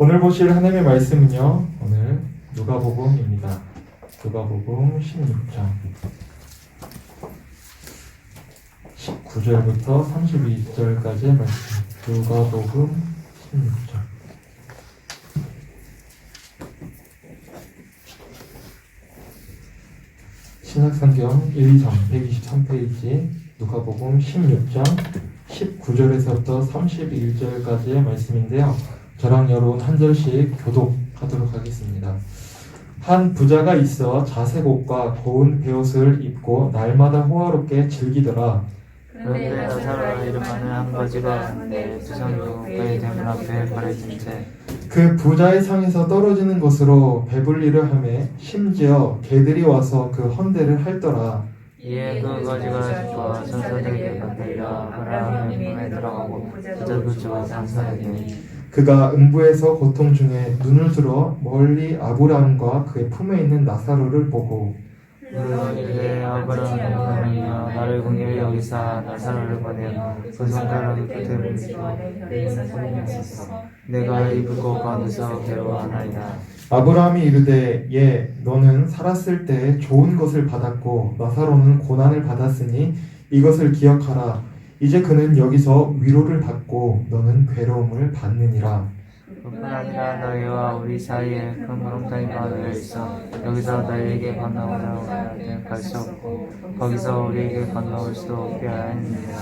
오늘 보실 하나님의 말씀은요, 오늘 누가복음입니다. 누가복음 16장 19절부터 32절까지의 말씀. 누가복음 16장. 신약성경 1장 123페이지 누가복음 16장 19절에서부터 31절까지의 말씀인데요. 저랑 여러분 한 절씩 교독하도록 하겠습니다. 한 부자가 있어 자색 옷과 고운 베옷을 입고 날마다 호화롭게 즐기더라. 그런데 나사로라 이름하는 한 거지가 내 두성도 그의 대문 앞에 버려진 채 그 부자의 상에서 떨어지는 것으로 배불리를 하며 심지어 개들이 와서 그 헌대를 핥더라. 이에 그 거지가 죽어 천사들에게 받들려 아브라함의 품에 들어가고 부자도 죽어 산사에게 그가 음부에서 고통 중에 눈을 들어 멀리 아브라함과 그의 품에 있는 나사로를 보고 물론 이제 아브라함의 하나님이여 나를 궁일히 여기사 나사로를 보내어 그 손가락을 끝에 물리고 내가 이 불꽃 가운데서 괴로워하나이다. 아브라함이 이르되 예 너는 살았을 때 좋은 것을 받았고 나사로는 고난을 받았으니 이것을 기억하라. 이제 그는 여기서 위로를 받고 너는 괴로움을 받느니라. 그뿐 아니라 너희와 우리 사이에 큰 구름탄이 놓여 있어 여기서 너희에게 건너오라 갈 수 없고 거기서 우리에게 건너올 수도 없게 하였느니라.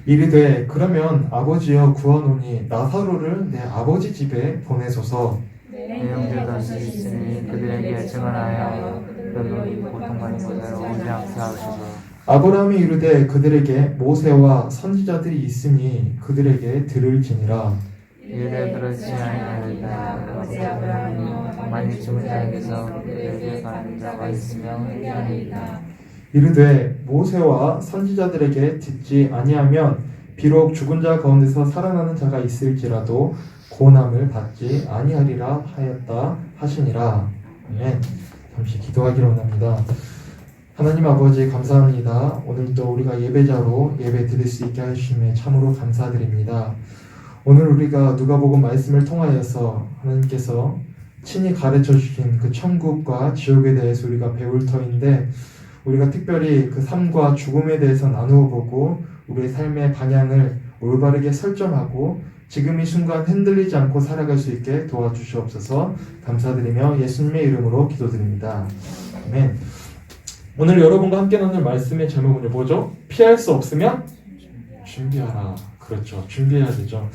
이르되 그러면 아버지여 구하노니 나사로를 내 아버지 집에 보내소서. 내 형제도 다시 있으니 그들에게 증언하여 그들로 고통받는 곳으로 오지 않게 하소서. 아브라함이 이르되 그들에게 모세와 선지자들이 있으니 그들에게 들을지니라. 이르되 그렇지 아니하리다. 아버지 아브라함이 만일 죽은 자에게서 그들에게 가는 자가 있으면 회개하리이다. 이르되 모세와 선지자들에게 듣지 아니하면 비록 죽은 자 가운데서 살아나는 자가 있을지라도 고난을 받지 아니하리라 하였다 하시니라. 아멘. 잠시 기도하기로 합니다. 하나님 아버지 감사합니다. 오늘도 우리가 예배자로 예배 드릴 수 있게 하심에 참으로 감사드립니다. 오늘 우리가 누가복음 말씀을 통하여서 하나님께서 친히 가르쳐 주신 그 천국과 지옥에 대해서 우리가 배울 터인데 우리가 특별히 그 삶과 죽음에 대해서 나누어 보고 우리의 삶의 방향을 올바르게 설정하고 지금 이 순간 흔들리지 않고 살아갈 수 있게 도와주시옵소서. 감사드리며 예수님의 이름으로 기도드립니다. 아멘. 오늘 여러분과 함께 나눌 말씀의 제목은 뭐죠? 피할 수 없으면 준비하라. 그렇죠. 준비해야 되죠.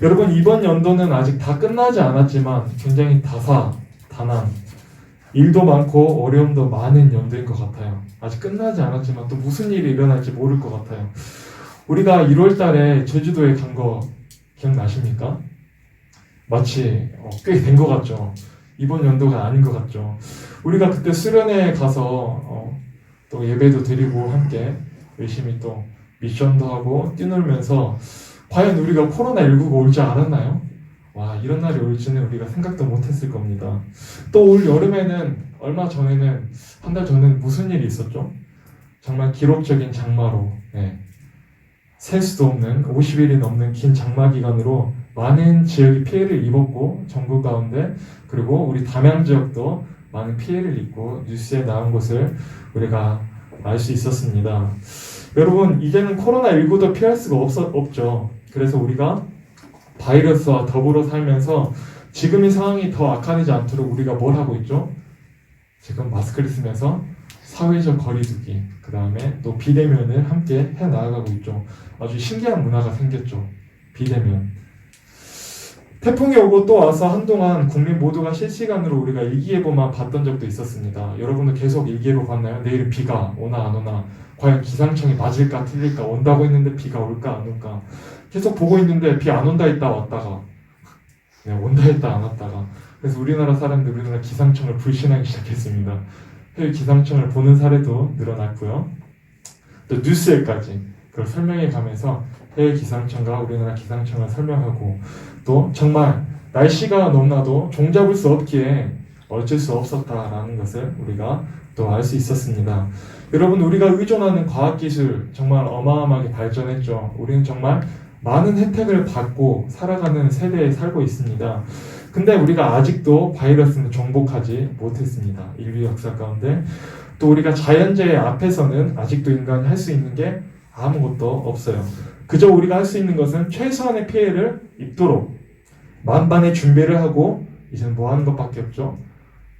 여러분 이번 연도는 아직 다 끝나지 않았지만 굉장히 다사다난 일도 많고 어려움도 많은 연도인 것 같아요. 아직 끝나지 않았지만 또 무슨 일이 일어날지 모를 것 같아요. 우리가 1월 달에 제주도에 간 거 기억나십니까? 마치 꽤 된 것 같죠. 이번 연도가 아닌 것 같죠. 우리가 그때 수련회에 가서 또 예배도 드리고 함께 열심히 또 미션도 하고 뛰놀면서 과연 우리가 코로나19가 올 줄 알았나요? 와, 이런 날이 올지는 우리가 생각도 못했을 겁니다. 또 올 여름에는 얼마 전에는 한 달 전에는 무슨 일이 있었죠? 정말 기록적인 장마로 셀 수도 없는 50일이 넘는 긴 장마 기간으로 많은 지역이 피해를 입었고 전국 가운데 그리고 우리 담양 지역도 많은 피해를 입고 뉴스에 나온 것을 우리가 알 수 있었습니다. 여러분 이제는 코로나19도 피할 수가 없죠. 그래서 우리가 바이러스와 더불어 살면서 지금 이 상황이 더 악화되지 않도록 우리가 뭘 하고 있죠? 지금 마스크를 쓰면서 사회적 거리두기, 그 다음에 또 비대면을 함께 해나가고 있죠. 아주 신기한 문화가 생겼죠. 비대면. 태풍이 오고 또 와서 한동안 국민 모두가 실시간으로 우리가 일기예보만 봤던 적도 있었습니다. 여러분도 계속 일기예보 봤나요? 내일은 비가 오나 안 오나, 과연 기상청이 맞을까 틀릴까, 온다고 했는데 비가 올까 안 올까, 계속 보고 있는데 비 안 온다 했다 왔다가 온다 했다 안 왔다가. 그래서 우리나라 사람들 우리나라 기상청을 불신하기 시작했습니다. 해외 기상청을 보는 사례도 늘어났고요. 또 뉴스에까지 그걸 설명해 가면서 해외 기상청과 우리나라 기상청을 설명하고 또 정말 날씨가 너무나도 종잡을 수 없기에 어쩔 수 없었다라는 것을 우리가 또 알 수 있었습니다. 여러분 우리가 의존하는 과학기술 정말 어마어마하게 발전했죠. 우리는 정말 많은 혜택을 받고 살아가는 세대에 살고 있습니다. 근데 우리가 아직도 바이러스는 정복하지 못했습니다. 인류 역사 가운데. 또 우리가 자연재해 앞에서는 아직도 인간이 할 수 있는 게 아무것도 없어요. 그저 우리가 할 수 있는 것은 최소한의 피해를 입도록 만반의 준비를 하고 이제는 뭐 하는 것밖에 없죠.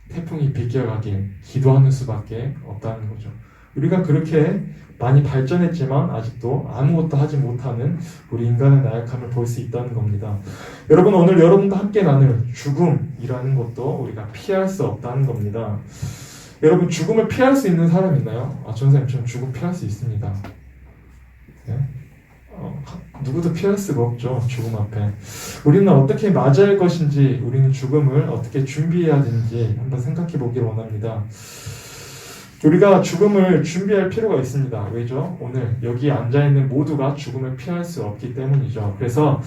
태풍이 비껴가길 기도하는 수밖에 없다는 거죠. 우리가 그렇게 많이 발전했지만 아직도 아무것도 하지 못하는 우리 인간의 나약함을 볼 수 있다는 겁니다. 여러분, 오늘 여러분과 함께 나눌 죽음이라는 것도 우리가 피할 수 없다는 겁니다. 여러분, 죽음을 피할 수 있는 사람 있나요? 전사님, 저는 죽음 피할 수 있습니다. 네? 누구도 피할 수가 없죠. 죽음 앞에. 우리는 어떻게 맞이할 것인지, 우리는 죽음을 어떻게 준비해야 되는지 한번 생각해 보기를 원합니다. 우리가 죽음을 준비할 필요가 있습니다. 왜죠? 오늘 여기 앉아있는 모두가 죽음을 피할 수 없기 때문이죠. 그래서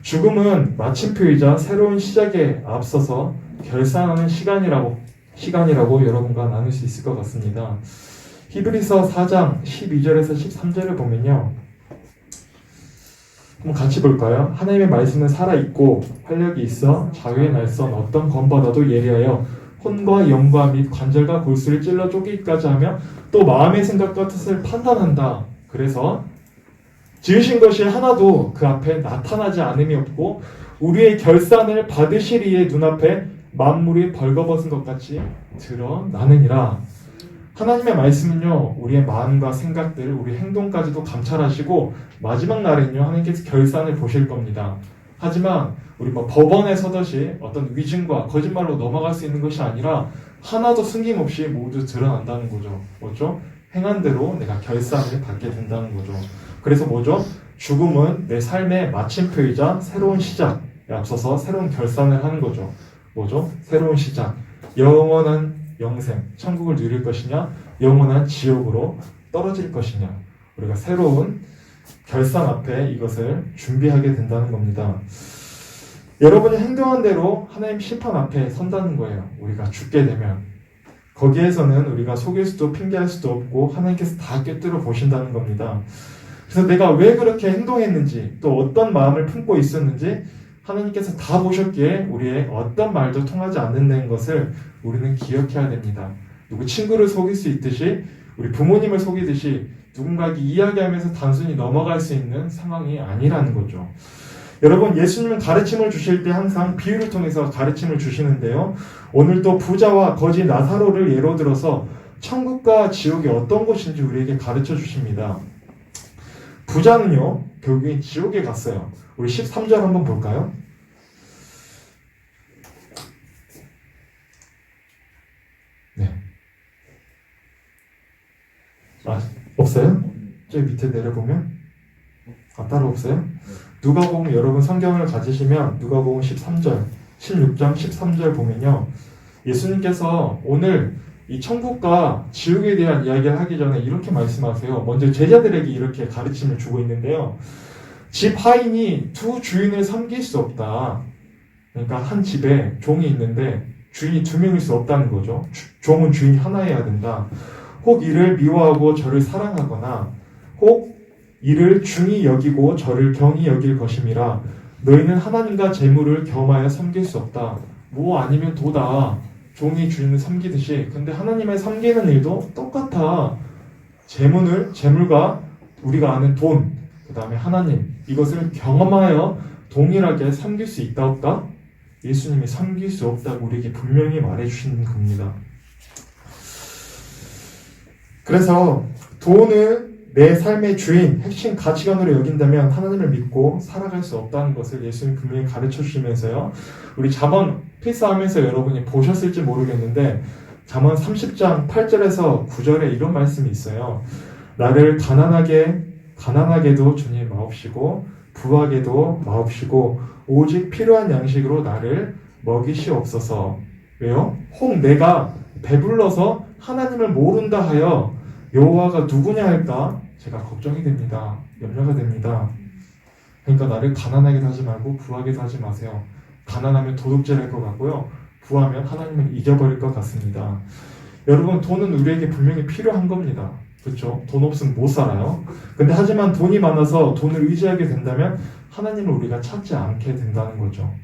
죽음은 마침표이자 새로운 시작에 앞서서 결산하는 시간이라고 여러분과 나눌 수 있을 것 같습니다. 히브리서 4장 12절에서 13절을 보면요. 한번 같이 볼까요? 하나님의 말씀은 살아있고 활력이 있어 자유의 날선 어떤 검보다도 예리하여 혼과 영과 및 관절과 골수를 찔러 쪼개기까지 하며 또 마음의 생각과 뜻을 판단한다. 그래서 지으신 것이 하나도 그 앞에 나타나지 않음이 없고 우리의 결산을 받으실 이의 눈앞에 만물이 벌거벗은 것 같이 드러나느니라. 하나님의 말씀은요, 우리의 마음과 생각들, 우리 행동까지도 감찰하시고 마지막 날에는요, 하나님께서 결산을 보실 겁니다. 하지만 우리 법원에 서듯이 어떤 위증과 거짓말로 넘어갈 수 있는 것이 아니라 하나도 숨김없이 모두 드러난다는 거죠. 뭐죠? 행한 대로 내가 결산을 받게 된다는 거죠. 그래서 뭐죠? 죽음은 내 삶의 마침표이자 새로운 시작에 앞서서 새로운 결산을 하는 거죠. 뭐죠? 새로운 시작. 영원한 영생, 천국을 누릴 것이냐, 영원한 지옥으로 떨어질 것이냐. 우리가 새로운 결산 앞에 이것을 준비하게 된다는 겁니다. 여러분이 행동한 대로 하나님 심판 앞에 선다는 거예요. 우리가 죽게 되면. 거기에서는 우리가 속일 수도 핑계할 수도 없고 하나님께서 다 꿰뚫어 보신다는 겁니다. 그래서 내가 왜 그렇게 행동했는지 또 어떤 마음을 품고 있었는지 하나님께서 다 보셨기에 우리의 어떤 말도 통하지 않는다는 것을 우리는 기억해야 됩니다. 누구 친구를 속일 수 있듯이 우리 부모님을 속이듯이 누군가에게 이야기하면서 단순히 넘어갈 수 있는 상황이 아니라는 거죠. 여러분, 예수님은 가르침을 주실 때 항상 비유를 통해서 가르침을 주시는데요. 오늘도 부자와 거지 나사로를 예로 들어서 천국과 지옥이 어떤 곳인지 우리에게 가르쳐 주십니다. 부자는요, 결국엔 지옥에 갔어요. 우리 13절 한번 볼까요? 네. 없어요? 저기 밑에 내려보면? 따로 없어요? 누가복음, 여러분 성경을 가지시면 누가복음 13절, 16장 13절 보면요. 예수님께서 오늘 이 천국과 지옥에 대한 이야기를 하기 전에 이렇게 말씀하세요. 먼저 제자들에게 이렇게 가르침을 주고 있는데요. 집 하인이 두 주인을 섬길 수 없다. 그러니까 한 집에 종이 있는데 주인이 두 명일 수 없다는 거죠. 종은 주인이 하나여야 된다. 혹 이를 미워하고 저를 사랑하거나 혹 이를 중히 여기고 저를 경히 여길 것임이라. 너희는 하나님과 재물을 겸하여 섬길 수 없다. 뭐 아니면 도다. 종이 주인을 섬기듯이. 근데 하나님을 섬기는 일도 똑같아. 재물과 우리가 아는 돈, 그 다음에 하나님, 이것을 경험하여 동일하게 섬길 수 있다 없다? 예수님이 섬길 수 없다고 우리에게 분명히 말해주시는 겁니다. 그래서 돈을 내 삶의 주인, 핵심 가치관으로 여긴다면 하나님을 믿고 살아갈 수 없다는 것을 예수님이 분명히 가르쳐 주시면서요. 우리 잠언 필사하면서 여러분이 보셨을지 모르겠는데 잠언 30장 8절에서 9절에 이런 말씀이 있어요. 나를 가난하게도 주님 마옵시고 부하게도 마옵시고 오직 필요한 양식으로 나를 먹이시옵소서. 왜요? 혹 내가 배불러서 하나님을 모른다 하여 여호와가 누구냐 할까? 제가 걱정이 됩니다. 염려가 됩니다. 그러니까 나를 가난하게도 하지 말고 부하게도 하지 마세요. 가난하면 도둑질할 것 같고요. 부하면 하나님을 잊어버릴 것 같습니다. 여러분, 돈은 우리에게 분명히 필요한 겁니다. 그렇죠? 돈 없으면 못 살아요. 근데 하지만 돈이 많아서 돈을 의지하게 된다면 하나님을 우리가 찾지 않게 된다는 거죠.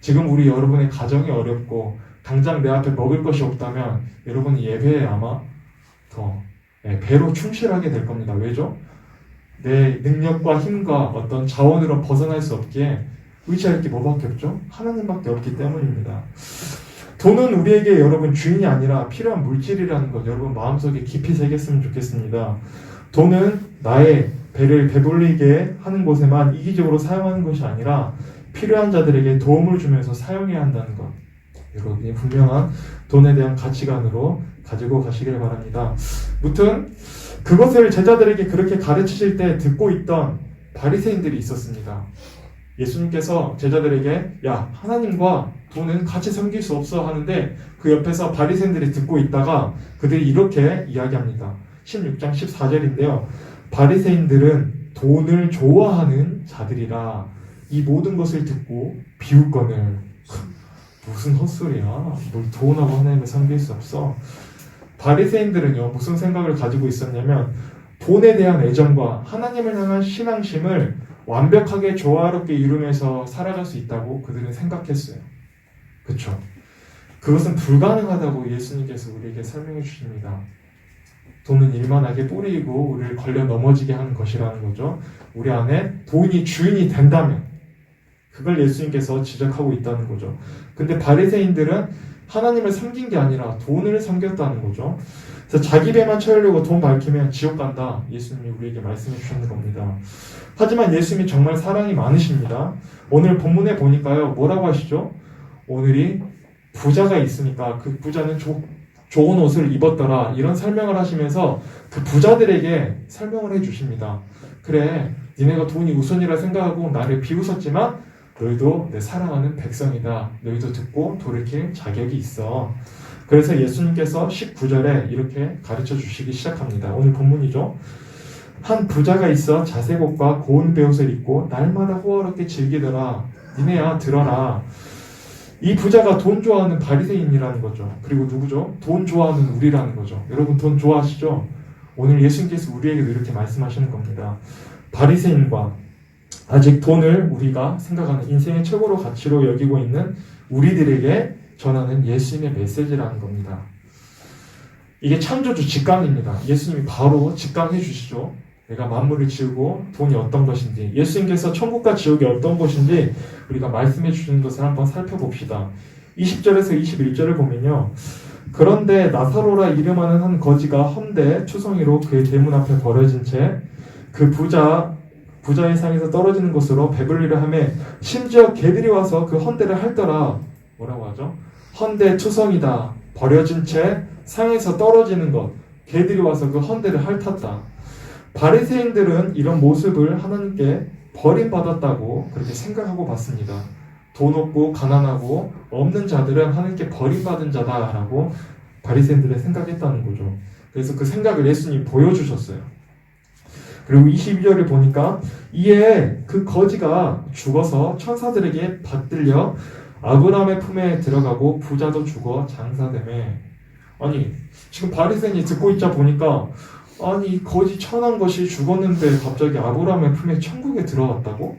지금 우리 여러분의 가정이 어렵고 당장 내 앞에 먹을 것이 없다면 여러분이 예배에 아마 더 배로 충실하게 될 겁니다. 왜죠? 내 능력과 힘과 어떤 자원으로 벗어날 수 없기에 의지할 게 뭐밖에 없죠? 하나님밖에 없기 때문입니다. 돈은 우리에게 여러분 주인이 아니라 필요한 물질이라는 것 여러분 마음속에 깊이 새겼으면 좋겠습니다. 돈은 나의 배를 배불리게 하는 곳에만 이기적으로 사용하는 것이 아니라 필요한 자들에게 도움을 주면서 사용해야 한다는 것 여러분이 분명한 돈에 대한 가치관으로 가지고 가시길 바랍니다. 무튼 그것을 제자들에게 그렇게 가르치실 때 듣고 있던 바리새인들이 있었습니다. 예수님께서 제자들에게 야 하나님과 돈은 같이 섬길 수 없어 하는데 그 옆에서 바리새인들이 듣고 있다가 그들이 이렇게 이야기합니다. 16장 14절인데요. 바리새인들은 돈을 좋아하는 자들이라 이 모든 것을 듣고 비웃거늘 무슨 헛소리야. 뭘 돈하고 하나님을 섬길 수 없어. 바리새인들은요 무슨 생각을 가지고 있었냐면 돈에 대한 애정과 하나님을 향한 신앙심을 완벽하게 조화롭게 이루면서 살아갈 수 있다고 그들은 생각했어요. 그렇죠? 그것은 불가능하다고 예수님께서 우리에게 설명해 주십니다. 돈은 일만하게 뿌리고 우리를 걸려 넘어지게 하는 것이라는 거죠. 우리 안에 돈이 주인이 된다면 그걸 예수님께서 지적하고 있다는 거죠. 근데 바리새인들은 하나님을 섬긴 게 아니라 돈을 섬겼다는 거죠. 그래서 자기 배만 채우려고 돈 밝히면 지옥 간다. 예수님이 우리에게 말씀해 주시는 겁니다. 하지만 예수님이 정말 사랑이 많으십니다. 오늘 본문에 보니까요. 뭐라고 하시죠? 오늘이 부자가 있으니까 그 부자는 좋은 옷을 입었더라. 이런 설명을 하시면서 그 부자들에게 설명을 해 주십니다. 그래, 니네가 돈이 우선이라 생각하고 나를 비웃었지만 너희도 내 사랑하는 백성이다. 너희도 듣고 돌이킬 자격이 있어. 그래서 예수님께서 19절에 이렇게 가르쳐 주시기 시작합니다. 오늘 본문이죠. 한 부자가 있어 자색 옷과 고운 베옷을 입고 날마다 호화롭게 즐기더라. 니네야 들어라. 이 부자가 돈 좋아하는 바리새인이라는 거죠. 그리고 누구죠? 돈 좋아하는 우리라는 거죠. 여러분 돈 좋아하시죠? 오늘 예수님께서 우리에게도 이렇게 말씀하시는 겁니다. 바리새인과 아직 돈을 우리가 생각하는 인생의 최고로 가치로 여기고 있는 우리들에게 전하는 예수님의 메시지라는 겁니다. 이게 창조주 직강입니다. 예수님이 바로 직강해 주시죠. 내가 만물을 지으고 돈이 어떤 것인지, 예수님께서 천국과 지옥이 어떤 것인지 우리가 말씀해 주시는 것을 한번 살펴봅시다. 20절에서 21절을 보면요. 그런데 나사로라 이름하는 한 거지가 헌데 추성이로 그의 대문 앞에 버려진 채 그 부자의 상에서 떨어지는 것으로 배불리려 하며 심지어 개들이 와서 그 헌대를 핥더라. 뭐라고 하죠? 헌대 투성이다. 버려진 채 상에서 떨어지는 것. 개들이 와서 그 헌대를 핥았다. 바리새인들은 이런 모습을 하나님께 버림받았다고 그렇게 생각하고 봤습니다. 돈 없고 가난하고 없는 자들은 하나님께 버림받은 자다라고 바리새인들은 생각했다는 거죠. 그래서 그 생각을 예수님이 보여주셨어요. 그리고 22절을 보니까 이에 그 거지가 죽어서 천사들에게 받들려 아브라함의 품에 들어가고 부자도 죽어 장사되매. 아니 지금 바리새인이 듣고 있자 보니까 아니 거지 천한 것이 죽었는데 갑자기 아브라함의 품에 천국에 들어갔다고?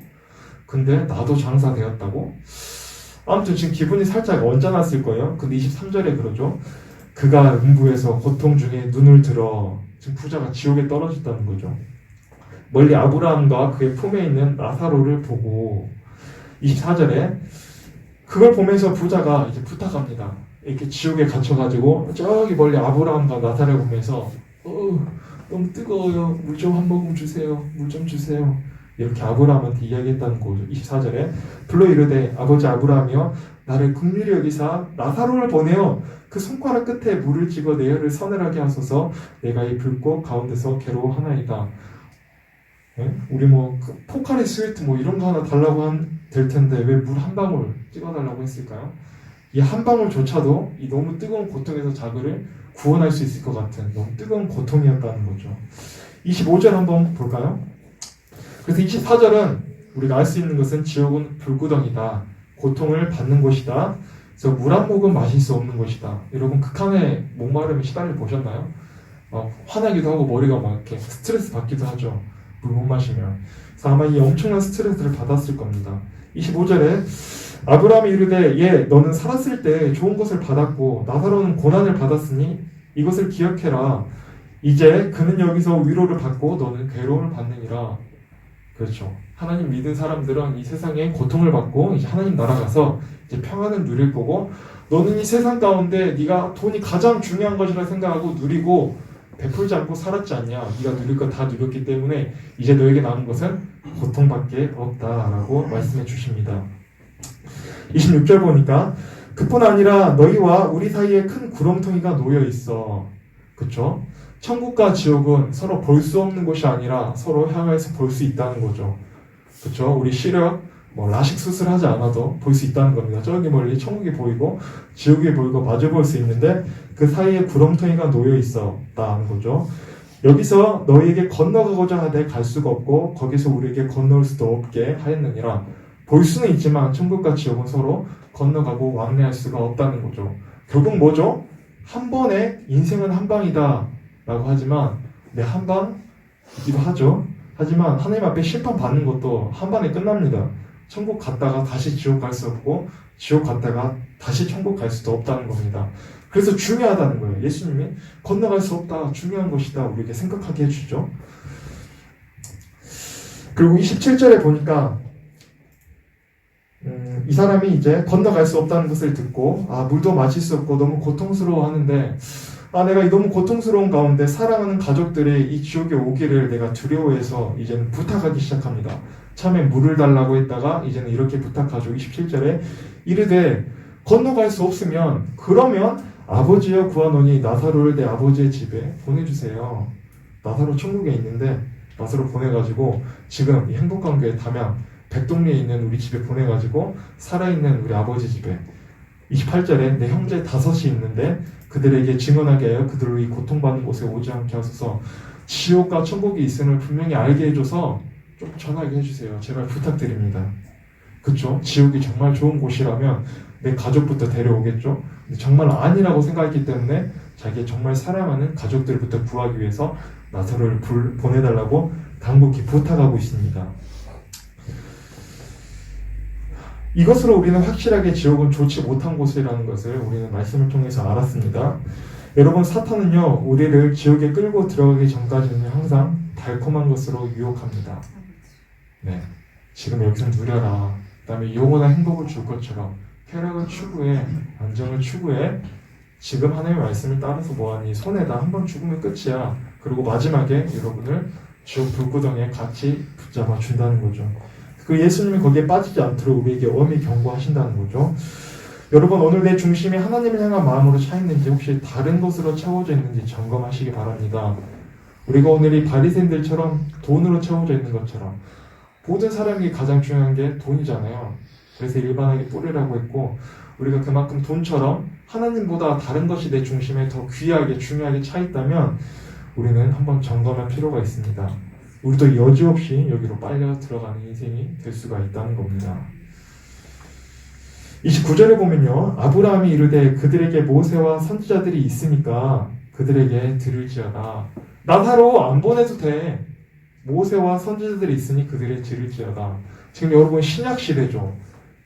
근데 나도 장사되었다고? 아무튼 지금 기분이 살짝 언짢았을 거예요. 근데 23절에 그러죠. 그가 음부에서 고통 중에 눈을 들어 지금 부자가 지옥에 떨어졌다는 거죠. 멀리 아브라함과 그의 품에 있는 나사로를 보고 24절에 그걸 보면서 부자가 이제 부탁합니다. 이렇게 지옥에 갇혀가지고 저기 멀리 아브라함과 나사로를 보면서 너무 뜨거워요. 물 좀 한 모금 주세요. 물 좀 주세요. 이렇게 아브라함한테 이야기했다는 거죠. 24절에 불러 이르되 아버지 아브라함이여 나를 긍휼히 여기사 나사로를 보내어 그 손가락 끝에 물을 찍어 내 혀를 서늘하게 하소서. 내가 이 불꽃 가운데서 괴로워하나이다. 네? 우리 포카리 스웨트 이런 거 하나 달라고 될 텐데 왜 물 한 방울 찍어달라고 했을까요? 이 한 방울조차도 이 너무 뜨거운 고통에서 자기를 구원할 수 있을 것 같은 너무 뜨거운 고통이었다는 거죠. 25절 한번 볼까요? 그래서 24절은 우리가 알 수 있는 것은 지옥은 불구덩이다. 고통을 받는 곳이다. 그래서 물 한 모금 마실 수 없는 곳이다. 여러분 극한의 목마름에 시달려 보셨나요? 화나기도 하고 머리가 막 이렇게 스트레스 받기도 하죠. 물 못 마시면. 그래서 아마 이 엄청난 스트레스를 받았을 겁니다. 25절에 아브라함이 이르되 예 너는 살았을 때 좋은 것을 받았고 나사로는 고난을 받았으니 이것을 기억해라. 이제 그는 여기서 위로를 받고 너는 괴로움을 받느니라. 그렇죠. 하나님 믿은 사람들은 이 세상에 고통을 받고 이제 하나님 나라 가서 이제 평안을 누릴 거고, 너는 이 세상 가운데 네가 돈이 가장 중요한 것이라 생각하고 누리고 베풀지 않고 살았지 않냐. 네가 누릴 거 다 누렸기 때문에 이제 너에게 남은 것은 고통밖에 없다라고 말씀해 주십니다. 26절 보니까 그뿐 아니라 너희와 우리 사이에 큰 구렁텅이가 놓여 있어. 그렇죠? 천국과 지옥은 서로 볼 수 없는 곳이 아니라 서로 향해서 볼 수 있다는 거죠. 그렇죠? 우리 시력, 라식 수술하지 않아도 볼 수 있다는 겁니다. 저기 멀리 천국이 보이고 지옥이 보이고 마주 볼 수 있는데 그 사이에 구렁텅이가 놓여 있었다는 거죠. 여기서 너희에게 건너가고자 하되 갈 수가 없고 거기서 우리에게 건너올 수도 없게 하였느니라. 볼 수는 있지만 천국과 지옥은 서로 건너가고 왕래할 수가 없다는 거죠. 결국 뭐죠? 한 번에 인생은 한 방이다 라고 하지만 한 방이기도 하죠. 하지만 하나님 앞에 심판받는 것도 한 번에 끝납니다. 천국 갔다가 다시 지옥 갈 수 없고 지옥 갔다가 다시 천국 갈 수도 없다는 겁니다. 그래서 중요하다는 거예요. 예수님이 건너갈 수 없다, 중요한 것이다 우리에게 생각하게 해주죠. 그리고 27절에 보니까 이 사람이 이제 건너갈 수 없다는 것을 듣고 물도 마실 수 없고 너무 고통스러워 하는데 내가 너무 고통스러운 가운데 사랑하는 가족들이 이 지옥에 오기를 내가 두려워해서 이제는 부탁하기 시작합니다. 처음에 물을 달라고 했다가 이제는 이렇게 부탁하죠. 27절에 이르되 건너갈 수 없으면 그러면 아버지여 구하노니 나사로를 내 아버지의 집에 보내주세요. 나사로 천국에 있는데 나사로 보내가지고 지금 이 행복한 교회 담양 백동리에 있는 우리 집에 보내가지고 살아있는 우리 아버지 집에 28절에 내 형제 5이 있는데 그들에게 증언하게 하여 그들로 이 고통받는 곳에 오지 않게 하소서. 지옥과 천국이 있음을 분명히 알게 해줘서 좀 전하게 해주세요. 제발 부탁드립니다. 그쵸? 지옥이 정말 좋은 곳이라면 내 가족부터 데려오겠죠? 근데 정말 아니라고 생각했기 때문에 자기 정말 사랑하는 가족들부터 구하기 위해서 나사로를 보내달라고 간곡히 부탁하고 있습니다. 이것으로 우리는 확실하게 지옥은 좋지 못한 곳이라는 것을 우리는 말씀을 통해서 알았습니다. 여러분, 사탄은요 우리를 지옥에 끌고 들어가기 전까지는 항상 달콤한 것으로 유혹합니다. 네, 지금 여기서 누려라. 그 다음에 영원한 행복을 줄 것처럼 쾌락을 추구해, 안정을 추구해. 지금 하나님의 말씀을 따라서 뭐하니? 손에다 한 번 죽으면 끝이야. 그리고 마지막에 여러분을 지옥 불구덩이에 같이 붙잡아 준다는 거죠. 그 예수님이 거기에 빠지지 않도록 우리에게 엄히 경고하신다는 거죠. 여러분, 오늘 내 중심이 하나님을 향한 마음으로 차 있는지 혹시 다른 것으로 채워져 있는지 점검하시기 바랍니다. 우리가 오늘 이 바리새인들처럼 돈으로 채워져 있는 것처럼 모든 사람에게 가장 중요한 게 돈이잖아요. 그래서 일반하게 뿌리라고 했고, 우리가 그만큼 돈처럼 하나님보다 다른 것이 내 중심에 더 귀하게 중요하게 차 있다면 우리는 한번 점검할 필요가 있습니다. 우리도 여지없이 여기로 빨려 들어가는 인생이 될 수가 있다는 겁니다. 29절에 보면요, 아브라함이 이르되 그들에게 모세와 선지자들이 있으니까 그들에게 들을지어다. 나사로 안 보내도 돼. 모세와 선지자들이 있으니 그들의 들을지어다. 지금 여러분 신약 시대죠.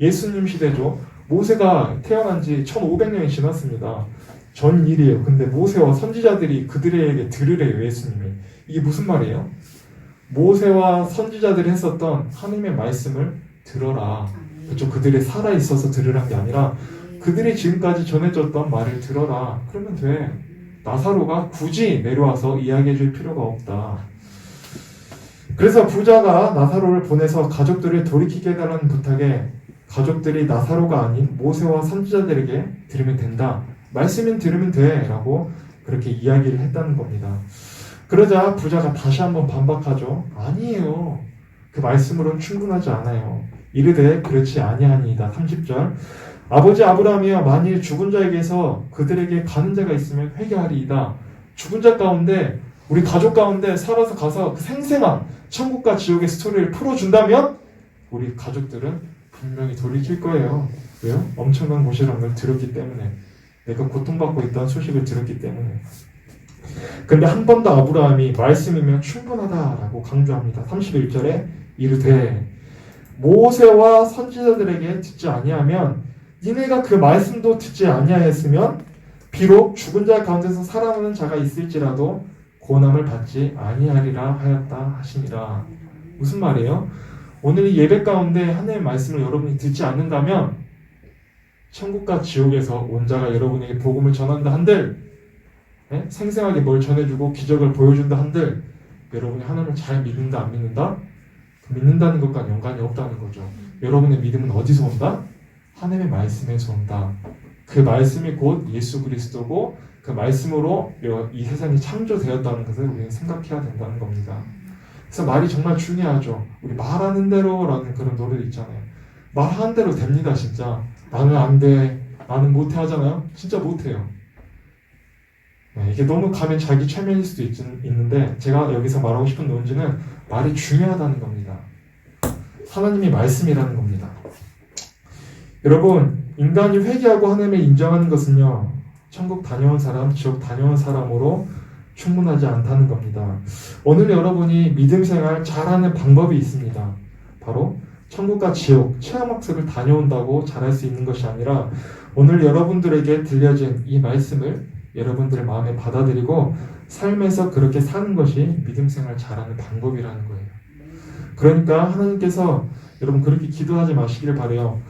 예수님 시대죠. 모세가 태어난 지 1500년이 지났습니다. 전 일이에요. 근데 모세와 선지자들이 그들에게 들으래요, 예수님이. 이게 무슨 말이에요? 모세와 선지자들이 했었던 하나님의 말씀을 들어라. 그렇죠? 그들이 살아있어서 들으란 게 아니라 그들이 지금까지 전해줬던 말을 들어라. 그러면 돼. 나사로가 굳이 내려와서 이야기해 줄 필요가 없다. 그래서 부자가 나사로를 보내서 가족들을 돌이키게 해달라는 부탁에 가족들이 나사로가 아닌 모세와 선지자들에게 들으면 된다. 말씀은 들으면 돼. 라고 그렇게 이야기를 했다는 겁니다. 그러자 부자가 다시 한번 반박하죠. 아니에요. 그 말씀으로는 충분하지 않아요. 이르되 그렇지 아니하니이다. 30절. 아버지 아브라함이여 만일 죽은 자에게서 그들에게 가는 자가 있으면 회개하리이다. 죽은 자 가운데 우리 가족 가운데 살아서 가서 그 생생한 천국과 지옥의 스토리를 풀어준다면 우리 가족들은 분명히 돌이킬 거예요. 왜요? 엄청난 곳이라는 걸 들었기 때문에. 내가 고통받고 있다는 소식을 들었기 때문에. 근데 한 번 더 아브라함이 말씀이면 충분하다라고 강조합니다. 31절에 이르되 모세와 선지자들에게 듣지 아니하면 니네가 그 말씀도 듣지 아니하였으면 비록 죽은 자 가운데서 살아나는 자가 있을지라도 고난을 받지 아니하리라 하였다 하시니라. 무슨 말이에요? 오늘 이 예배 가운데 하나님의 말씀을 여러분이 듣지 않는다면 천국과 지옥에서 온 자가 여러분에게 복음을 전한다 한들, 생생하게 뭘 전해주고 기적을 보여준다 한들 여러분이 하나님을 잘 믿는다 안 믿는다? 믿는다는 것과 연관이 없다는 거죠. 여러분의 믿음은 어디서 온다? 하나님의 말씀에서 온다. 그 말씀이 곧 예수 그리스도고 그 말씀으로 이 세상이 창조되었다는 것을 우리는 생각해야 된다는 겁니다. 그래서 말이 정말 중요하죠. 우리 말하는 대로라는 그런 노래도 있잖아요. 말하는 대로 됩니다. 진짜 나는 안 돼, 나는 못해 하잖아요. 진짜 못해요. 이게 너무 가면 자기 최면일 수도 있는데 제가 여기서 말하고 싶은 논지는 말이 중요하다는 겁니다. 하나님이 말씀이라는 겁니다. 여러분, 인간이 회개하고 하나님을 인정하는 것은요, 천국 다녀온 사람, 지옥 다녀온 사람으로 충분하지 않다는 겁니다. 오늘 여러분이 믿음 생활 잘하는 방법이 있습니다. 바로 천국과 지옥, 체험학습을 다녀온다고 잘할 수 있는 것이 아니라 오늘 여러분들에게 들려진 이 말씀을 여러분들 마음에 받아들이고 삶에서 그렇게 사는 것이 믿음 생활 잘하는 방법이라는 거예요. 그러니까 하나님께서 여러분 그렇게 기도하지 마시길 바라요.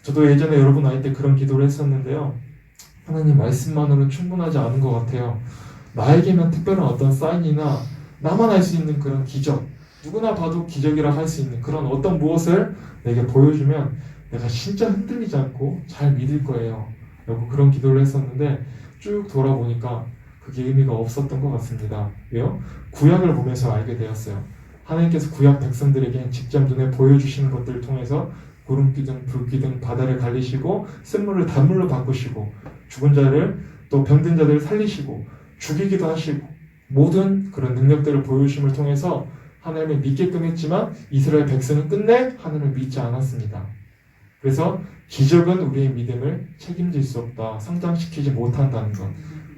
저도 예전에 여러분 나이 때 그런 기도를 했었는데요. 하나님 말씀만으로는 충분하지 않은 것 같아요. 나에게만 특별한 어떤 사인이나 나만 알 수 있는 그런 기적, 누구나 봐도 기적이라 할 수 있는 그런 어떤 무엇을 내게 보여주면 내가 진짜 흔들리지 않고 잘 믿을 거예요. 라고 그런 기도를 했었는데 쭉 돌아보니까 그게 의미가 없었던 것 같습니다. 왜요? 구약을 보면서 알게 되었어요. 하나님께서 구약 백성들에게 직접 눈에 보여주시는 것들을 통해서 구름기둥, 불기둥, 바다를 갈리시고 쓴물을 단물로 바꾸시고 죽은 자를 또 병든 자들을 살리시고 죽이기도 하시고 모든 그런 능력들을 보여주심을 통해서 하나님을 믿게끔 했지만 이스라엘 백성은 끝내 하나님을 믿지 않았습니다. 그래서 기적은 우리의 믿음을 책임질 수 없다, 성장시키지 못한다는 것,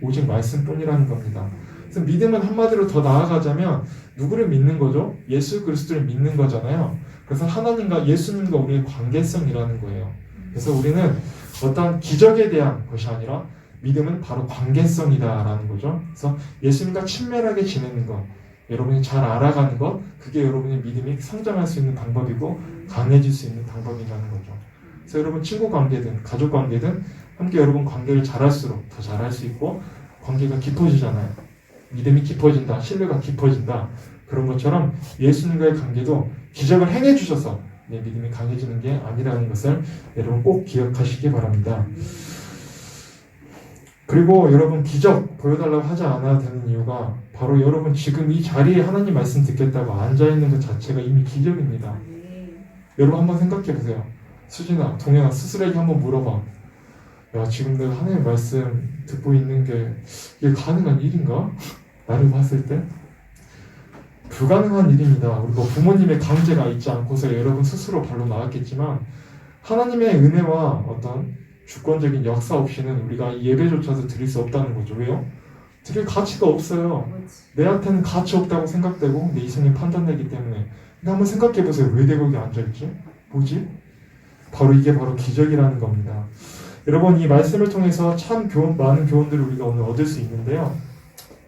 오직 말씀뿐이라는 겁니다. 그래서 믿음은 한마디로 더 나아가자면 누구를 믿는 거죠? 예수 그리스도를 믿는 거잖아요. 그래서 하나님과 예수님과 우리의 관계성이라는 거예요. 그래서 우리는 어떤 기적에 대한 것이 아니라 믿음은 바로 관계성이다라는 거죠. 그래서 예수님과 친밀하게 지내는 것, 여러분이 잘 알아가는 것, 그게 여러분의 믿음이 성장할 수 있는 방법이고 강해질 수 있는 방법이라는 거죠. 그래서 여러분 친구 관계든 가족 관계든 함께 여러분 관계를 잘할수록 더 잘할 수 있고 관계가 깊어지잖아요. 믿음이 깊어진다, 신뢰가 깊어진다. 그런 것처럼 예수님과의 관계도 기적을 행해 주셔서 내 믿음이 강해지는 게 아니라는 것을 여러분 꼭 기억하시기 바랍니다. 그리고 여러분 기적 보여달라고 하지 않아야 되는 이유가 바로 여러분 지금 이 자리에 하나님 말씀 듣겠다고 앉아있는 것 자체가 이미 기적입니다. 여러분 한번 생각해 보세요. 수진아, 동현아, 스스로에게 한번 물어봐. 야, 지금 내가 하나님 말씀 듣고 있는 게 이게 가능한 일인가? 나를 봤을 때 불가능한 일입니다. 우리 뭐 부모님의 강제가 있지 않고서 여러분 스스로 발로 나왔겠지만 하나님의 은혜와 어떤 주권적인 역사 없이는 우리가 이 예배조차도 드릴 수 없다는 거죠. 왜요? 드릴 가치가 없어요. 내한테는 가치 없다고 생각되고 내 이성이 판단되기 때문에. 근데 한번 생각해 보세요. 왜 내가 여기 앉아있지? 뭐지? 바로 이게 바로 기적이라는 겁니다. 여러분 이 말씀을 통해서 참 많은 교훈들을 우리가 오늘 얻을 수 있는데요.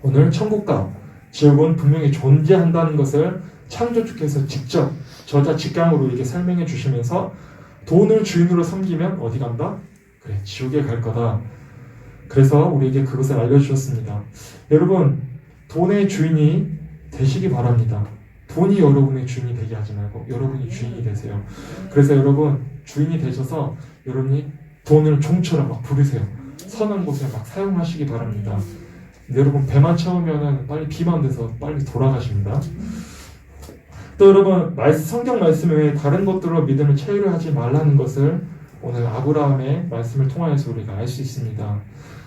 오늘 천국과 지옥은 분명히 존재한다는 것을 창조주께서 직접 저자 직강으로 이렇게 설명해 주시면서 돈을 주인으로 섬기면 어디 간다? 그래, 지옥에 갈 거다. 그래서 우리에게 그것을 알려주셨습니다. 여러분, 돈의 주인이 되시기 바랍니다. 돈이 여러분의 주인이 되게 하지 말고 여러분이 주인이 되세요. 그래서 여러분 주인이 되셔서 여러분이 돈을 종처럼 막 부르세요. 선한 곳에 막 사용하시기 바랍니다. 여러분 배만 채우면은 빨리 비만 돼서 빨리 돌아가십니다. 또 여러분 성경 말씀 외에 다른 것들로 믿음을 채우려 하지 말라는 것을 오늘 아브라함의 말씀을 통하여서 우리가 알 수 있습니다.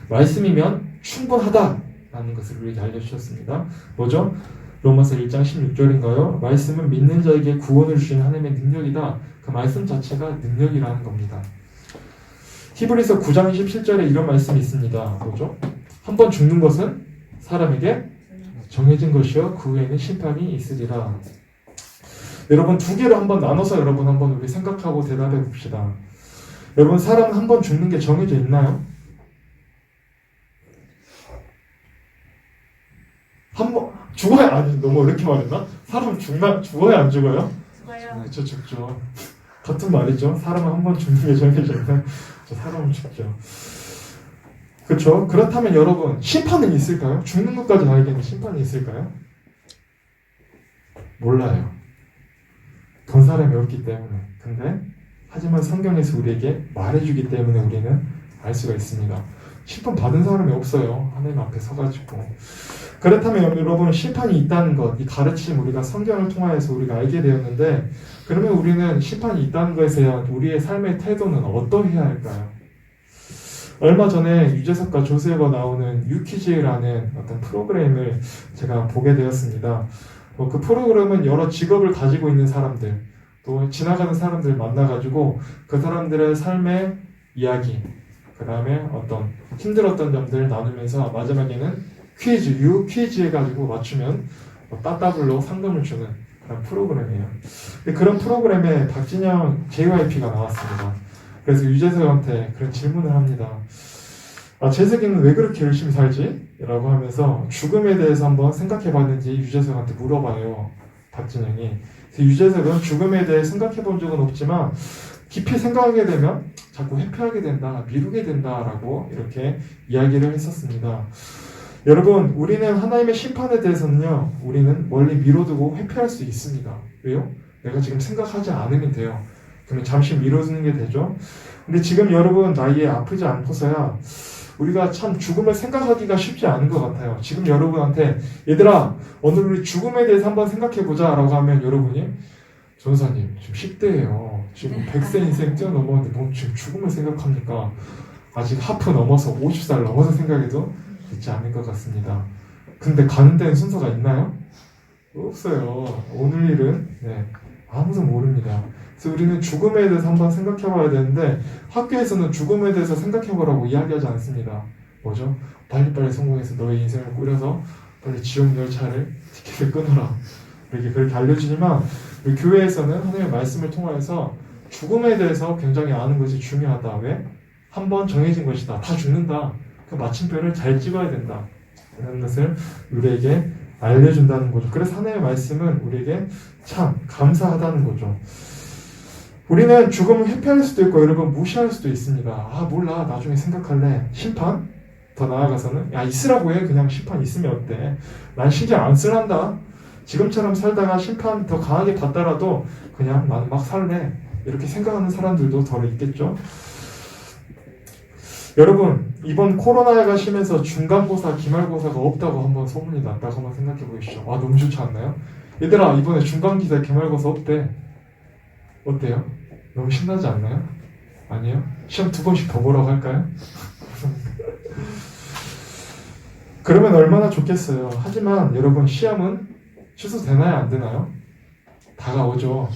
말씀이면 충분하다라는 것을 우리에게 알려주셨습니다. 뭐죠? 로마서 1장 16절인가요? 말씀은 믿는 자에게 구원을 주시는 하나님의 능력이다. 그 말씀 자체가 능력이라는 겁니다. 히브리서 9장 27절에 이런 말씀이 있습니다. 뭐죠? 한번 죽는 것은 사람에게 정해진 것이요 그 후에는 심판이 있으리라. 여러분 두 개로 한번 나눠서 여러분 한번 우리 생각하고 대답해 봅시다. 여러분 사람은 한 번 죽는 게 정해져 있나요? 한 번 죽어야 아니 너무 이렇게 말했나? 사람 죽어야 안 죽어요? 죽어요. 그렇죠 죽죠. 같은 말이죠. 사람은 한 번 죽는 게 정해져 있나요? 사람은 죽죠. 그렇죠. 그렇다면 여러분 심판은 있을까요? 죽는 것까지 알겠는 심판이 있을까요? 몰라요. 본 사람이 없기 때문에. 근데 하지만 성경에서 우리에게 말해주기 때문에 우리는 알 수가 있습니다. 심판 받은 사람이 없어요. 하나님 앞에 서가지고. 그렇다면 여러분 심판이 있다는 것, 이 가르침 우리가 성경을 통하여서 우리가 알게 되었는데 그러면 우리는 심판이 있다는 것에 대한 우리의 삶의 태도는 어떠해야 할까요? 얼마 전에 유재석과 조세호가 나오는 유퀴즈라는 어떤 프로그램을 제가 보게 되었습니다. 그 프로그램은 여러 직업을 가지고 있는 사람들, 또 지나가는 사람들 만나가지고 그 사람들의 삶의 이야기, 그 다음에 어떤 힘들었던 점들을 나누면서 마지막에는 퀴즈 해가지고 맞추면 따따블로 상금을 주는 그런 프로그램이에요. 근데 그런 프로그램에 박진영 JYP가 나왔습니다. 그래서 유재석한테 그런 질문을 합니다. 재석이는 왜 그렇게 열심히 살지? 라고 하면서 죽음에 대해서 한번 생각해 봤는지 유재석한테 물어봐요. 박진영이. 유재석은 죽음에 대해 생각해 본 적은 없지만 깊이 생각하게 되면 자꾸 회피하게 된다, 미루게 된다라고 이렇게 이야기를 했었습니다. 여러분, 우리는 하나님의 심판에 대해서는요, 우리는 멀리 미뤄두고 회피할 수 있습니다. 왜요? 내가 지금 생각하지 않으면 돼요. 그러면 잠시 미뤄두는 게 되죠. 근데 지금 여러분 나이에 아프지 않고서야 우리가 참 죽음을 생각하기가 쉽지 않은 것 같아요. 지금 여러분한테 얘들아 오늘 우리 죽음에 대해서 한번 생각해보자 라고 하면 여러분이 전사님 지금 10대예요. 지금 100세 인생 뛰어넘었는데 뭐 지금 죽음을 생각합니까? 아직 하프 넘어서 50살 넘어서 생각해도 있지 않을 것 같습니다. 근데 가는 데는 순서가 있나요? 없어요. 오늘 일은 아무도 모릅니다. 그래서 우리는 죽음에 대해서 한번 생각해봐야 되는데 학교에서는 죽음에 대해서 생각해보라고 이야기하지 않습니다. 뭐죠? 빨리빨리 성공해서 너의 인생을 꾸려서 빨리 지옥 열차를 티켓을 끊어라. 이렇게 그렇게 알려주지만 우리 교회에서는 하나님의 말씀을 통하여서 죽음에 대해서 굉장히 아는 것이 중요하다. 왜? 한번 정해진 것이다. 다 죽는다. 그 마침표를 잘 찍어야 된다. 이런 것을 우리에게 알려준다는 거죠. 그래서 하나님의 말씀은 우리에게 참 감사하다는 거죠. 우리는 죽음을 회피할 수도 있고 여러분 무시할 수도 있습니다. 몰라 나중에 생각할래. 심판? 더 나아가서는 있으라고 해. 그냥 심판 있으면 어때. 난 신경 안 쓸란다. 지금처럼 살다가 심판 더 강하게 받더라도 그냥 나는 막 살래. 이렇게 생각하는 사람들도 더 있겠죠. 여러분 이번 코로나가 심해서 중간고사, 기말고사가 없다고 한번 소문이 났다고 한번 생각해 보십시오. 너무 좋지 않나요? 얘들아 이번에 중간기사, 기말고사 없대. 어때요? 너무 신나지 않나요? 아니에요? 시험 2번씩 더 보라고 할까요? 그러면 얼마나 좋겠어요. 하지만 여러분 시험은 취소되나요? 안 되나요? 다가오죠.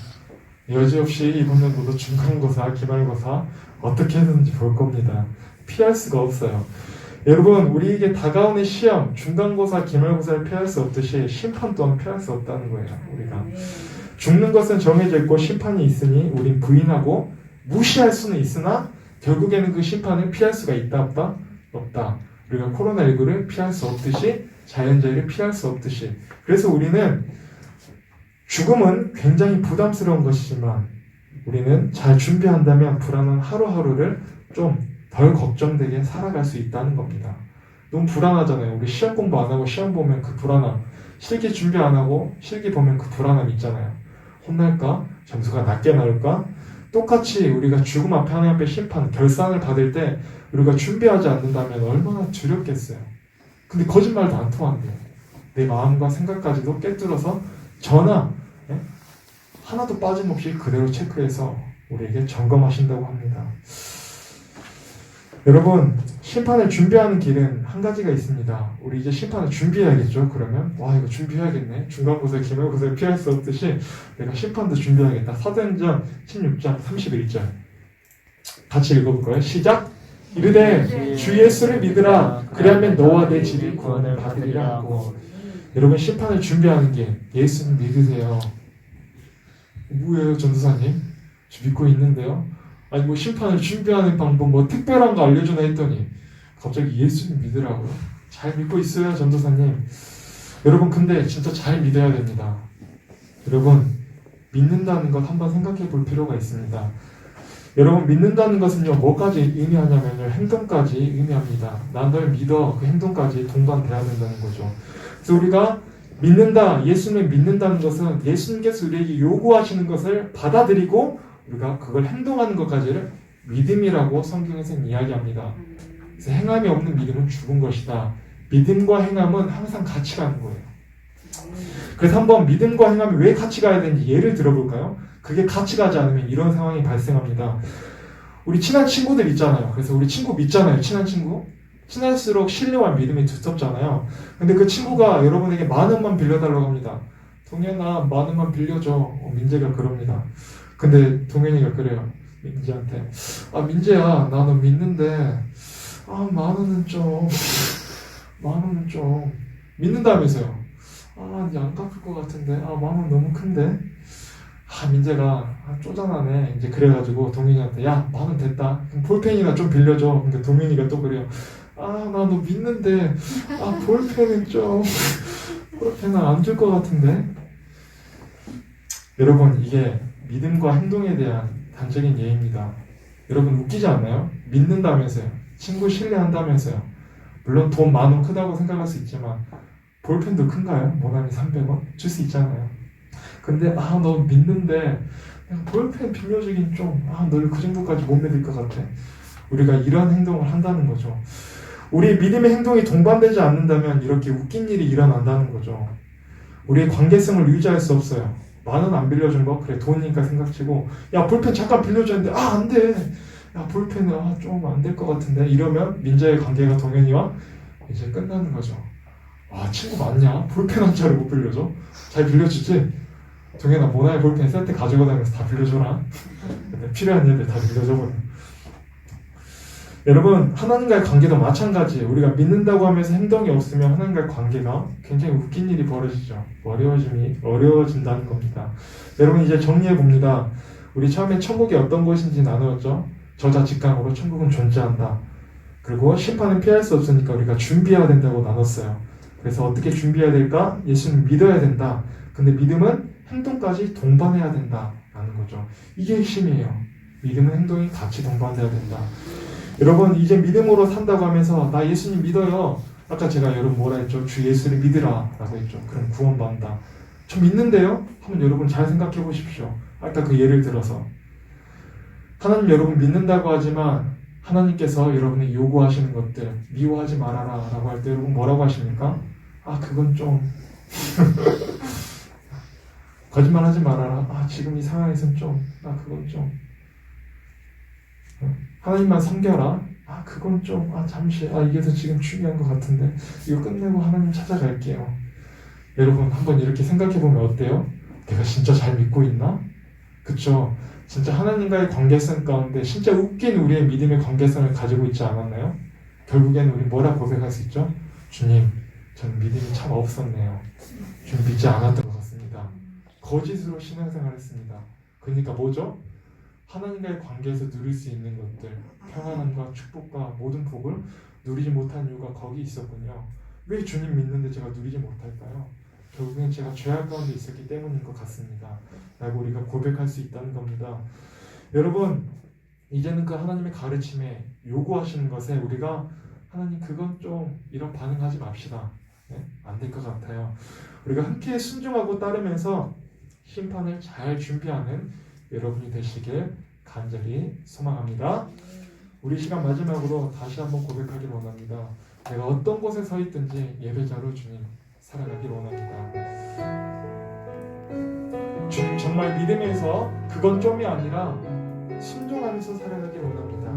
여지없이 이번 연도도 중간고사, 기말고사 어떻게 했는지 볼 겁니다. 피할 수가 없어요. 여러분 우리에게 다가오는 시험, 중간고사, 기말고사를 피할 수 없듯이 심판 또한 피할 수 없다는 거예요. 우리가 죽는 것은 정해져 있고 심판이 있으니 우린 부인하고 무시할 수는 있으나 결국에는 그 심판을 피할 수가 있다 없다? 없다. 우리가 코로나19를 피할 수 없듯이 자연재해를 피할 수 없듯이. 그래서 우리는 죽음은 굉장히 부담스러운 것이지만 우리는 잘 준비한다면 불안한 하루하루를 좀 덜 걱정되게 살아갈 수 있다는 겁니다. 너무 불안하잖아요. 우리 시험 공부 안 하고 시험 보면 그 불안함, 실기 준비 안 하고 실기 보면 그 불안함 있잖아요. 혼날까? 점수가 낮게 나올까? 똑같이 우리가 죽음 앞에 하나님 앞에 심판, 결산을 받을 때 우리가 준비하지 않는다면 얼마나 두렵겠어요. 근데 거짓말도 안 통한대요. 내 마음과 생각까지도 깨뚫어서 전화 하나도 빠짐없이 그대로 체크해서 우리에게 점검하신다고 합니다. 여러분 심판을 준비하는 길은 한 가지가 있습니다. 우리 이제 심판을 준비해야겠죠. 그러면 이거 준비해야겠네. 중간고사, 기말고사를 피할 수 없듯이 내가 심판도 준비해야겠다. 사도행전 16장 31절 같이 읽어볼까요? 시작! 이르되 주 예수를 믿으라. 그리하면 너와 내 집이 구원을 받으리라 하고. 여러분 심판을 준비하는 게 예수님 믿으세요. 뭐예요, 전도사님? 저 믿고 있는데요. 아니 뭐 심판을 준비하는 방법 뭐 특별한 거 알려주나 했더니 갑자기 예수님 믿으라고요. 잘 믿고 있어요, 전도사님. 여러분 근데 진짜 잘 믿어야 됩니다. 여러분 믿는다는 것 한번 생각해 볼 필요가 있습니다. 여러분 믿는다는 것은요 뭐까지 의미하냐면요 행동까지 의미합니다. 난 널 믿어 그 행동까지 동반돼야 된다는 거죠. 그래서 우리가 믿는다, 예수님을 믿는다는 것은 예수님께서 우리에게 요구하시는 것을 받아들이고 우리가 그걸 행동하는 것까지를 믿음이라고 성경에서는 이야기합니다. 그래서 행함이 없는 믿음은 죽은 것이다. 믿음과 행함은 항상 같이 가는 거예요. 그래서 한번 믿음과 행함이 왜 같이 가야 되는지 예를 들어볼까요? 그게 같이 가지 않으면 이런 상황이 발생합니다. 우리 친한 친구들 있잖아요. 그래서 우리 친구 믿잖아요. 친한 친구. 친할수록 신뢰와 믿음이 두텁잖아요. 근데 그 친구가 여러분에게 10,000원만 빌려달라고 합니다. 동현아 10,000원만 빌려줘. 민재가 그럽니다. 근데 동현이가 그래요. 민재한테. 아 민재야 나 너 믿는데 10,000원은 좀 10,000원은 좀 믿는다면서요. 이제 안 갚을 것 같은데 10,000원 너무 큰데. 민재가 쪼잔하네. 이제 그래가지고 동현이한테 야 10,000원 됐다. 그럼 볼펜이나 좀 빌려줘. 근데 동현이가 또 그래요. 나 너 믿는데 볼펜은 좀 볼펜은 안 줄 것 같은데. 여러분 이게 믿음과 행동에 대한 단적인 예입니다. 여러분 웃기지 않나요? 믿는다면서요. 친구 신뢰한다면서요. 물론 돈 10,000원 크다고 생각할 수 있지만 볼펜도 큰가요? 모나미 300원? 줄 수 있잖아요. 근데 너 믿는데 그냥 볼펜 빌려주긴 좀 널 그 정도까지 못 믿을 것 같아. 우리가 이런 행동을 한다는 거죠. 우리 믿음의 행동이 동반되지 않는다면 이렇게 웃긴 일이 일어난다는 거죠. 우리의 관계성을 유지할 수 없어요. 10,000원 안 빌려준 거 그래 돈이니까 생각치고 야 볼펜 잠깐 빌려줬는데 안 돼. 야 볼펜은 좀 안 될 것 같은데. 이러면 민자의 관계가 동현이와 이제 끝나는 거죠. 친구 맞냐? 볼펜 한 자루 못 빌려줘? 잘 빌려주지? 동현아 모나의 볼펜 세트 가지고 다니면서 다 빌려줘라. 근데 필요한 애들 다 빌려줘버려. 여러분 하나님과의 관계도 마찬가지예요. 우리가 믿는다고 하면서 행동이 없으면 하나님과의 관계가 굉장히 웃긴 일이 벌어지죠. 어려워진다는 겁니다. 여러분 이제 정리해 봅니다. 우리 처음에 천국이 어떤 곳인지 나누었죠. 저자 직강으로 천국은 존재한다. 그리고 심판은 피할 수 없으니까 우리가 준비해야 된다고 나눴어요. 그래서 어떻게 준비해야 될까? 예수는 믿어야 된다. 근데 믿음은 행동까지 동반해야 된다라는 거죠. 이게 핵심이에요. 믿음은 행동이 같이 동반돼야 된다. 여러분 이제 믿음으로 산다고 하면서 나 예수님 믿어요. 아까 제가 여러분 뭐라 했죠? 주 예수를 믿으라 라고 했죠. 그럼 구원받는다. 저 믿는데요? 한번 여러분 잘 생각해 보십시오. 아까 그 예를 들어서 하나님 여러분 믿는다고 하지만 하나님께서 여러분이 요구하시는 것들 미워하지 말아라 라고 할 때 여러분 뭐라고 하십니까? 그건 좀 거짓말하지 말아라. 지금 이 상황에서는 좀 그건 좀 하나님만 섬겨라. 그건 좀 잠시 이게 더 지금 중요한 것 같은데 이거 끝내고 하나님 찾아갈게요. 여러분 한번 이렇게 생각해보면 어때요? 내가 진짜 잘 믿고 있나? 그쵸? 진짜 하나님과의 관계성 가운데 진짜 웃긴 우리의 믿음의 관계성을 가지고 있지 않았나요? 결국에는 우리 뭐라 고백할 수 있죠? 주님 저는 믿음이 참 없었네요. 좀 믿지 않았던 것 같습니다. 거짓으로 신앙생활을 했습니다. 그러니까 뭐죠? 하나님과의 관계에서 누릴 수 있는 것들, 평안함과 축복과 모든 복을 누리지 못한 이유가 거기 있었군요. 왜 주님 믿는데 제가 누리지 못할까요? 결국엔 제가 죄악 가운데 있었기 때문인 것 같습니다. 라고 우리가 고백할 수 있다는 겁니다. 여러분, 이제는 그 하나님의 가르침에 요구하시는 것에 우리가 하나님 그건 좀 이런 반응하지 맙시다. 안 될 것 같아요. 우리가 함께 순종하고 따르면서 심판을 잘 준비하는 여러분이 되시길 간절히 소망합니다. 우리 시간 마지막으로 다시 한번 고백하길 원합니다. 내가 어떤 곳에 서 있든지 예배자로 주님 살아가길 원합니다. 주님 정말 믿음에서 그건 좀이 아니라 순종하면서 살아가길 원합니다.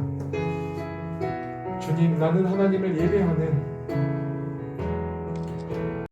주님 나는 하나님을 예배하는